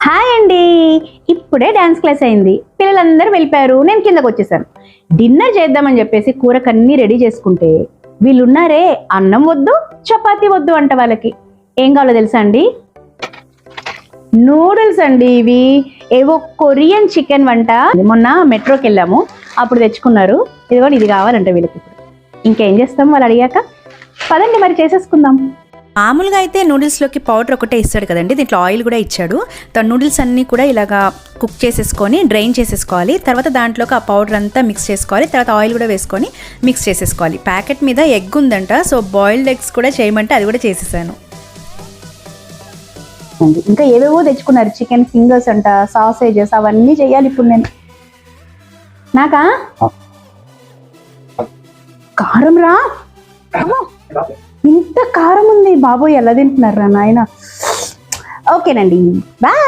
Hi అండి, ఇప్పుడే dance class అయింది. పిల్లలందరూ వెళ్ళిపోయారు, నేను కిందకు వచ్చేసాను. డిన్నర్ చేద్దామని చెప్పేసి కూరకన్నీ రెడీ చేసుకుంటే వీళ్ళున్నారే, అన్నం వద్దు చపాతీ వద్దు అంట. వాళ్ళకి ఏం కావాలో తెలుసా అండి? నూడిల్స్ అండి. ఇవి ఏవో కొరియన్ చికెన్ వంట. మొన్న మెట్రోకి వెళ్ళాము, అప్పుడు తెచ్చుకున్నారు. ఇదిగోండి, ఇది కావాలంట వీళ్ళకి. ఇప్పుడు ఇంకేం చేస్తాం వాళ్ళు అడిగాక? పదండి మరి చేసేసుకుందాం. మామూలుగా అయితే నూడిల్స్లోకి పౌడర్ ఒకటే ఇస్తాడు కదండి, దీంట్లో ఆయిల్ కూడా ఇచ్చాడు. నూడిల్స్ అన్నీ కూడా ఇలాగా కుక్ చేసేసుకొని డ్రైన్ చేసేసుకోవాలి. తర్వాత దాంట్లోకి ఆ పౌడర్ అంతా మిక్స్ చేసుకోవాలి. తర్వాత ఆయిల్ కూడా వేసుకొని మిక్స్ చేసేసుకోవాలి. ప్యాకెట్ మీద ఎగ్ ఉందంట, సో బాయిల్డ్ ఎగ్స్ కూడా చేయమంటే అది కూడా చేసేసాను. ఇంకా ఏవేవో తెచ్చుకున్నారు, చికెన్ ఫింగర్స్ అంట, సాసేజెస్, అవన్నీ చేయాలి ఇప్పుడు నేను. నాకా కారం రా, ఇంత కారం ఉంది బాబోయ్, ఎలా తింటున్నారా నాయన. ఓకేనండి, బాయ్.